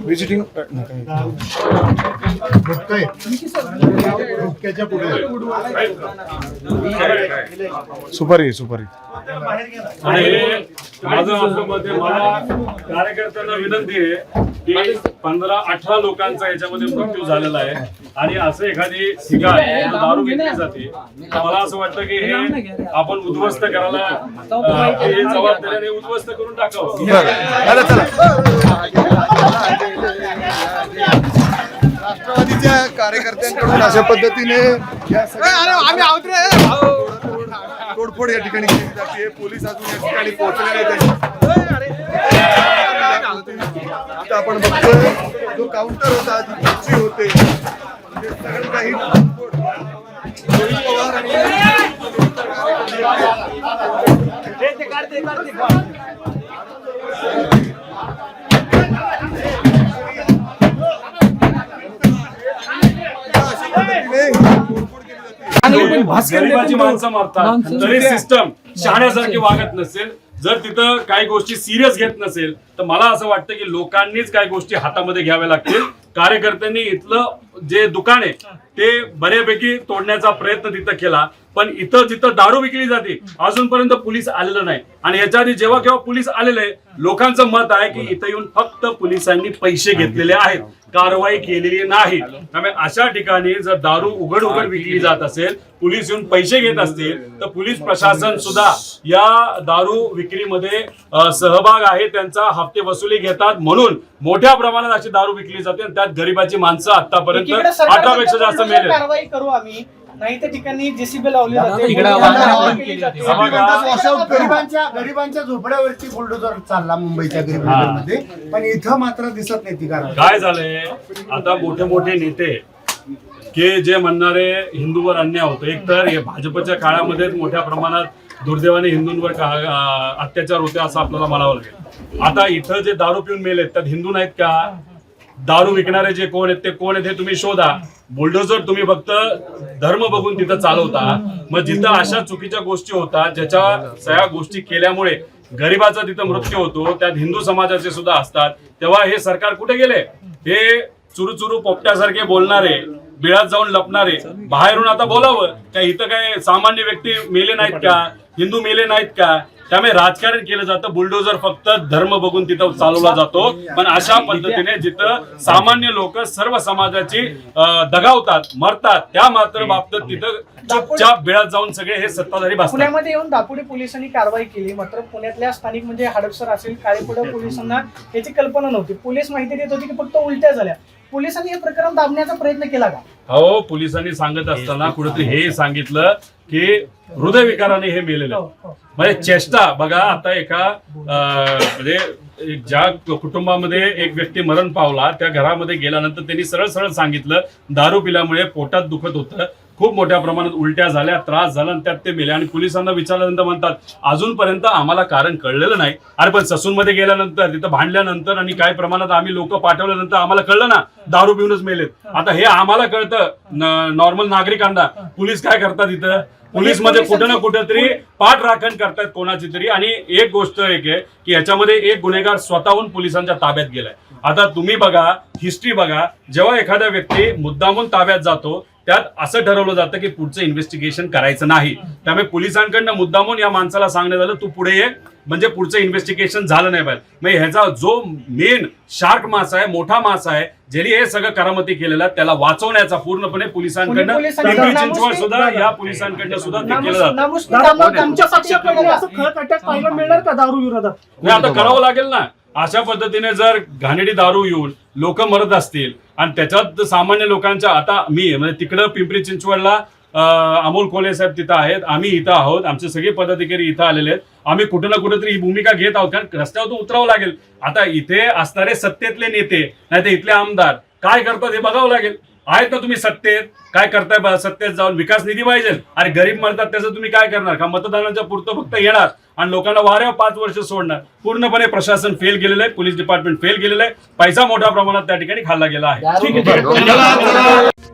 Visiting सुपारी सुपारी माझं असं मत आहे, मला कार्यकर्त्यांना विनंती आहे की 15-18 लोकांचा याच्यामध्ये मृत्यू झालेला आहे आणि असं एखादी ठिकाण दारू विकली जाते, मला असं वाटतं की हे आपण उद्ध्वस्त करायला हे जबाबदारीने उद्ध्वस्त करून टाकावं. राष्ट्रवादीच्या कार्यकर्त्यांकडून अशा पद्धतीने तोडफोड या ठिकाणी केली जाते. पोलीस अजून या ठिकाणी पोहोचलेले आता आपण बघतोय जो काउंटर होता जी खुर्ची होते सगळं काही गरिबाची माणसं मारतात तरी सिस्टम शहाण्यासारखी वागत नसेल, जर तिथं काही गोष्टी सिरियस घेत नसेल तर मला असं वाटतं की लोकांनीच काही गोष्टी हातामध्ये घ्याव्या लागतील. कार्यकर्त्यांनी इथलं जे दुकान आहे ते बऱ्यापैकी तोडण्याचा प्रयत्न तिथं केला, पण इथं जिथं दारू विकली जाते अजूनपर्यंत पोलीस आलेलं नाही. आणि याच्या आधी जेव्हा केव्हा पोलीस आलेले, लोकांचं मत आहे की इथं येऊन फक्त पोलिसांनी पैसे घेतलेले आहेत, कारवाई केलेली नाही. त्यामुळे अशा ठिकाणी जर दारू उघड विकली जात असेल, पोलीस येऊन पैसे घेत असतील तर पोलीस प्रशासन सुद्धा या दारू विक्रीमध्ये सहभाग आहे, त्यांचा हप्ते वसुली घेतात, म्हणून मोठ्या प्रमाणात अशी दारू विकली जाते आणि त्यात गरिबाची माणसं आतापर्यंत 18 पेक्षा जास्त मेले. कारवाई करू आम्ही, नाही त्या ठिकाणी जेसीबी लावली जाते, गरिबांच्या झोपड्यावरती बुलडोजर चालला मुंबईच्या गरीबनगरमध्ये, पण इथं मात्र दिसत नाही ती कारवाई. काय झालंय, आता मोठे मोठे नेते की जे म्हणणारे हिंदूवर अन्याय होतो, एकतर हे भाजपच्या काळामध्ये मोठ्या प्रमाणात दुर्दैवाने हिंदूंवर अत्याचार होते असं आपल्याला म्हणावं लागेल. आता इथं जे दारू पिऊन मेलेत त्यात हिंदू नाहीत का? दारू विकणारे जे कोण आहेत ते कोण आहेत हे तुम्ही शोधा. बुलडोजर तुम्ही फक्त धर्म बघून तिथं चालवता. मग जिथं अशा चुकीच्या गोष्टी होतात, ज्याच्या सगळ्या गोष्टी केल्यामुळे गरिबाचा तिथं मृत्यू होतो, त्यात हिंदू समाजाचे सुद्धा असतात, तेव्हा हे सरकार कुठे गेले? हे चुरू पोपट्यासारखे बोलणारे, बिळात जाऊन लपणारे बाहेरून आता बोलावं का इथं काय सामान्य व्यक्ती मेले नाहीत का, हिंदू मेले नाहीत का? त्यामुळे राजकारण केलं जातं, बुलडोजर फक्त धर्म बघून तिथं चालवला जातो. पण अशा पद्धतीने जिथं सामान्य लोक सर्व समाजाची दगावतात, मरतात, त्या मात्र बाबतीत तिथं चुपचाप बिळात जाऊन सगळे हे सत्ताधारी बसतात. पुण्यामध्ये येऊन दापोडी पोलिसांनी कारवाई केली, मात्र पुण्यातल्या स्थानिक म्हणजे हडपसर असेल, काळेपुडा पोलिसांना याची कल्पना नव्हती. पोलीस माहिती देत होती की फक्त उलट्या झाल्या. पोलिसांनी हे प्रकरण दाबण्याचा प्रयत्न केला का? हो, पोलिसांनी सांगत असताना कुठेतरी हे सांगितलं की हृदयविकाराने हे मेलेलं. म्हणजे चेष्टा बघा. आता एका म्हणजे ज्या कुटुंबामध्ये एक व्यक्ती मरण पावला, त्या घरामध्ये गेल्यानंतर त्यांनी सरळ सांगितलं दारू पिल्यामुळे पोटात दुखत होतं, खूप मोठ्या प्रमाणात उलट्या झाल्या, त्रास झाला आणि त्यात ते मेले. आणि पोलिसांना विचारल्यानंतर म्हणतात अजूनपर्यंत आम्हाला कारण कळलेलं नाही. अरे पण ससूनमध्ये गेल्यानंतर तिथं भांडल्यानंतर आणि काही प्रमाणात आम्ही लोक पाठवल्यानंतर आम्हाला कळलं ना दारू पिऊनच मेलेत. आता हे आम्हाला कळतं नॉर्मल नागरिकांना, पोलीस काय करतात इथं? पोलीस मध्ये कुठं ना कुठेतरी पाठ राखण करतात कोणाची तरी. आणि एक गोष्ट एक आहे की याच्यामध्ये एक गुन्हेगार स्वतःहून पोलिसांच्या ताब्यात गेलाय. आता तुम्ही बघा, हिस्ट्री बघा, जेव्हा एखादा व्यक्ती मुद्दामून ताब्यात जातो त्यात असं ठरवलं जातं की पुढचं इन्व्हेस्टिगेशन करायचं नाही. त्यामुळे पोलिसांकडनं मुद्दामून या माणसाला सांगण्यात आलं तू पुढे ये, म्हणजे पुढचं इन्व्हेस्टिगेशन झालं नाही पाहिजे. मग ह्याचा जो मेन शार्क मासा आहे, मोठा मासा आहे, ज्यांनी हे सगळं करामती केलेला, त्याला वाचवण्याचा पूर्णपणे पोलिसांकडनं, पिंपरी चिंचवड सुद्धा या पोलिसांकडनं सुद्धा ते केलं जातं. आता करावं लागेल ना. अशा पद्धतीने जर घाणेरडी दारू येऊन लोक मरत असतील आणि त्याच्यात सामान्य लोकांच्या, आता मी म्हणजे तिकडं पिंपरी चिंचवडला अमोल कोल्हे साहेब तिथं आहेत, आम्ही इथं आहोत, आमचे सगळे पदाधिकारी इथं आलेले आहेत. आम्ही कुठं ना कुठेतरी ही भूमिका घेत आहोत, कारण रस्त्यावरून उतरावं लागेल. आता इथे असणारे सत्तेतले नेते नाही तर इथले आमदार काय करतात हे बघावं लागेल. आहेत ना तुम्ही सत्तेत, काय करताय सत्तेत जाऊन? विकास निधी पाहिजे आणि गरीब म्हणतात त्याचं तुम्ही काय करणार का? मतदानाच्या पुरतं फक्त येणार आणि लोकांना वाऱ्यावर 5 वर्ष सोडणार. पूर्णपणे प्रशासन फेल गेलेलं आहे, पोलीस डिपार्टमेंट फेल गेलेलं आहे, पैसा मोठ्या प्रमाणात त्या ठिकाणी खाल्ला गेला आहे. ठीक आहे. चला, चला.